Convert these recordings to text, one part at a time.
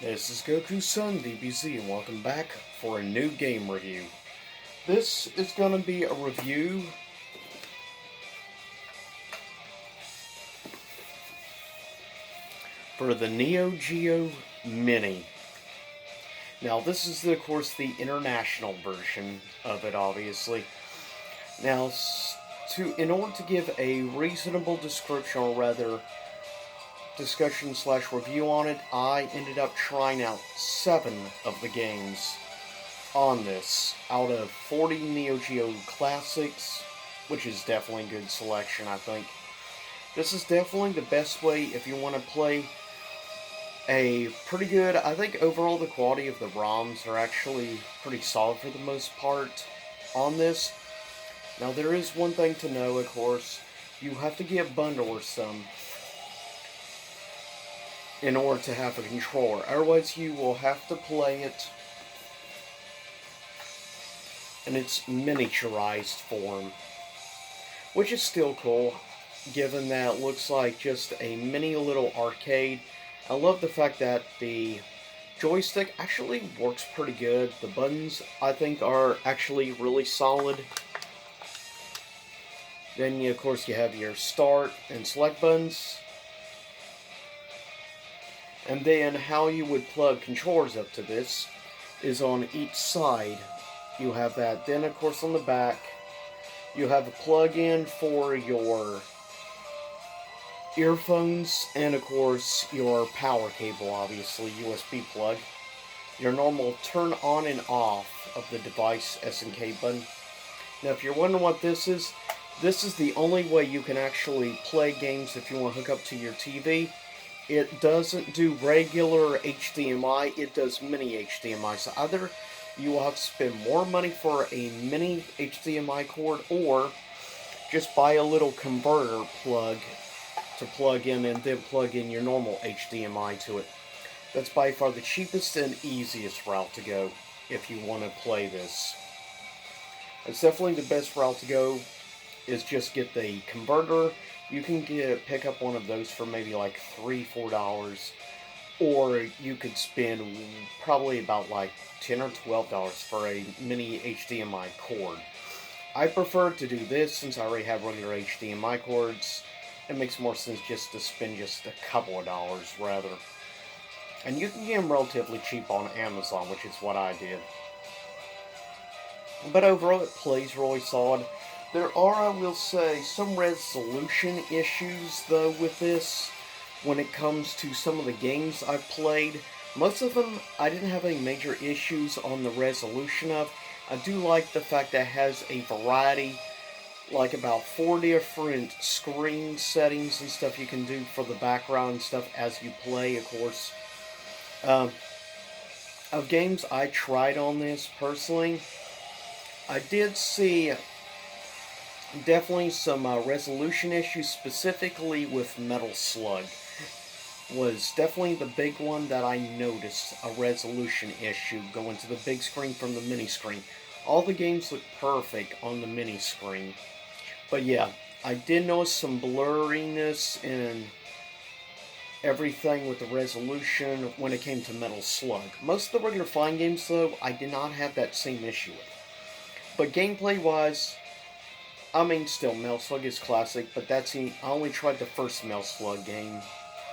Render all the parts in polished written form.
This is Goku's son, DBZ, and welcome back for a new game review. This is going to be a review for the Neo Geo Mini. Now, this is, of course, the international version of it, obviously. Now, in order to give a reasonable description, or rather, discussion slash review on it, I ended up trying out 7 of the games on this out of 40 Neo Geo classics, which is definitely a good selection, I think. This is definitely the best way if you want to play a pretty good. I think overall the quality of the ROMs are actually pretty solid for the most part on this. Now there is one thing to know, of course, you have to get a bundle or some in order to have a controller. Otherwise you will have to play it in its miniaturized form, which is still cool, given that it looks like just a mini little arcade. I love the fact that the joystick actually works pretty good. The buttons, I think, are actually really solid. Then, of course, you have your start and select buttons. And then how you would plug controllers up to this is on each side. You have that. Then, of course, on the back, you have a plug-in for your earphones, and of course your power cable, obviously USB plug, your normal turn on and off of the device SNK button. Now if you're wondering what this is the only way you can actually play games if you want to hook up to your TV. It doesn't do regular HDMI, it does mini HDMI. So either you will have to spend more money for a mini HDMI cord, or just buy a little converter plug to plug in and then plug in your normal HDMI to it. That's by far the cheapest and easiest route to go if you want to play this. It's definitely the best route to go, is just get the converter. You can pick up one of those for maybe like $3-4, or you could spend probably about like $10 or $12 for a mini HDMI cord. I prefer to do this since I already have regular HDMI cords. It makes more sense just to spend just a couple of dollars rather. And you can get them relatively cheap on Amazon, which is what I did. But overall, it plays really solid. There are, I will say, some resolution issues, though, with this when it comes to some of the games I've played. Most of them, I didn't have any major issues on the resolution of. I do like the fact that it has a variety, like about 4 different screen settings and stuff you can do for the background and stuff as you play, of course. Of games I tried on this personally, I did see definitely some resolution issues, specifically with Metal Slug. Was definitely the big one that I noticed, a resolution issue going to the big screen from the mini screen. All the games look perfect on the mini screen. But yeah, I did notice some blurriness in everything with the resolution when it came to Metal Slug. Most of the regular fine games, though, I did not have that same issue with. But gameplay-wise, I mean, still, Metal Slug is classic, but I only tried the first Metal Slug game.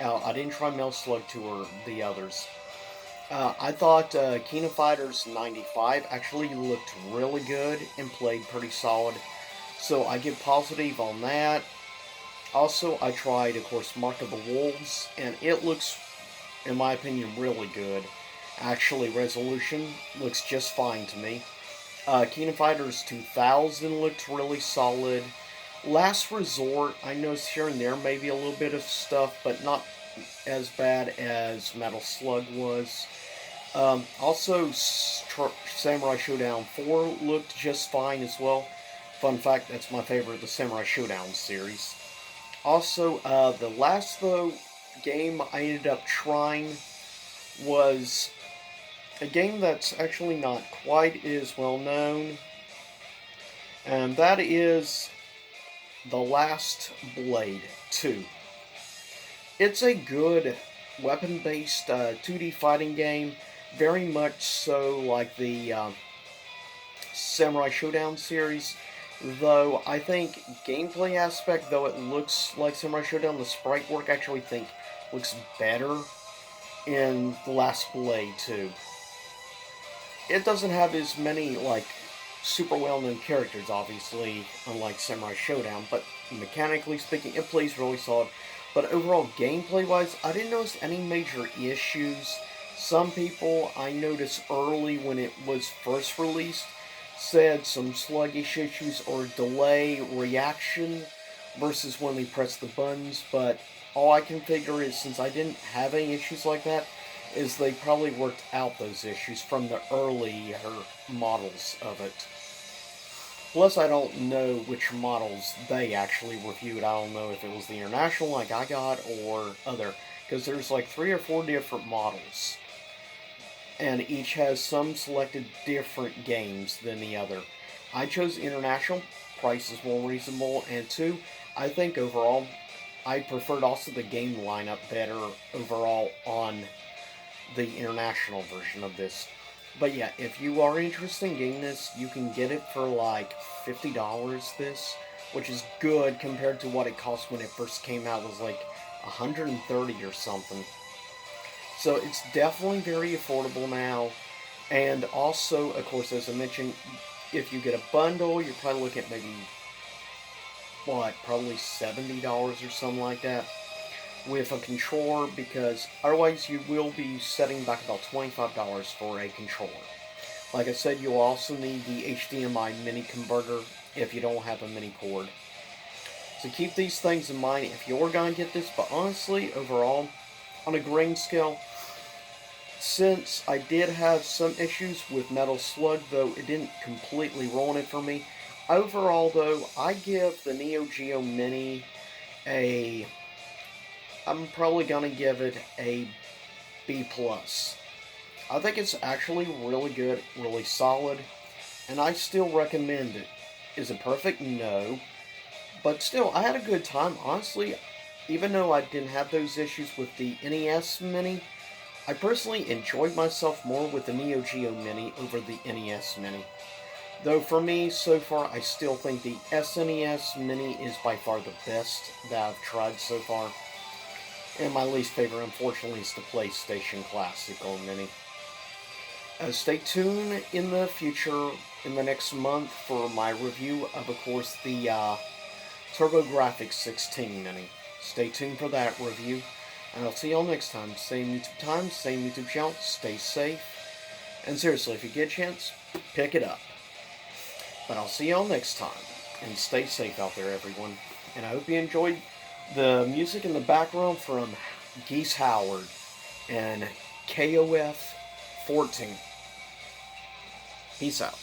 I didn't try Metal Slug 2 or the others. I thought King of Fighters 95 actually looked really good and played pretty solid. So I give positive on that. Also, I tried, of course, Mark of the Wolves, and it looks, in my opinion, really good. Actually, resolution looks just fine to me. King of Fighters 2000 looked really solid. Last Resort, I noticed here and there maybe a little bit of stuff, but not as bad as Metal Slug was. Also, Samurai Showdown 4 looked just fine as well. Fun fact, that's my favorite of the Samurai Showdown series. Also, the last, though, game I ended up trying was a game that's actually not quite as well known, and that is The Last Blade 2. It's a good weapon-based 2D fighting game, very much so like the Samurai Showdown series. Though I think gameplay aspect, though it looks like Samurai Showdown, the sprite work I actually think looks better in The Last Blade too. It doesn't have as many like super well-known characters, obviously, unlike Samurai Showdown, but mechanically speaking, it plays really solid. But overall, gameplay-wise, I didn't notice any major issues. Some people I noticed early when it was first released said some sluggish issues or delay reaction versus when they press the buttons, but all I can figure is since I didn't have any issues like that, is they probably worked out those issues from the earlier models of it. Plus, I don't know which models they actually reviewed. I don't know if it was the international like I got or other, because there's like 3 or 4 different models, and each has some selected different games than the other. I chose international, price is more reasonable, and two, I think overall, I preferred also the game lineup better overall on the international version of this. But yeah, if you are interested in getting this, you can get it for like $50 this, which is good compared to what it cost when it first came out. It was like 130 or something. So it's definitely very affordable now. And also, of course, as I mentioned, if you get a bundle, you're probably looking at maybe, what, probably $70 or something like that with a controller, because otherwise you will be setting back about $25 for a controller. Like I said, you'll also need the HDMI mini converter if you don't have a mini cord. So keep these things in mind if you're going to get this, but honestly, overall, on a grain scale, since I did have some issues with Metal Slug, though it didn't completely ruin it for me, overall though, I give the Neo Geo Mini I'm probably gonna give it a B+. I think it's actually really good, really solid, and I still recommend it. Is it perfect? No. But still, I had a good time. Honestly, even though I didn't have those issues with the NES Mini, I personally enjoyed myself more with the Neo Geo Mini over the NES Mini. Though for me, so far, I still think the SNES Mini is by far the best that I've tried so far. And my least favorite, unfortunately, is the PlayStation Classic or Mini. Stay tuned in the future, in the next month, for my review of course, the TurboGrafx 16 Mini. Stay tuned for that review, and I'll see y'all next time. Same YouTube time, same YouTube channel. Stay safe, and seriously, if you get a chance, pick it up. But I'll see y'all next time, and stay safe out there, everyone. And I hope you enjoyed the music in the background from Geese Howard and KOF 14. Peace out.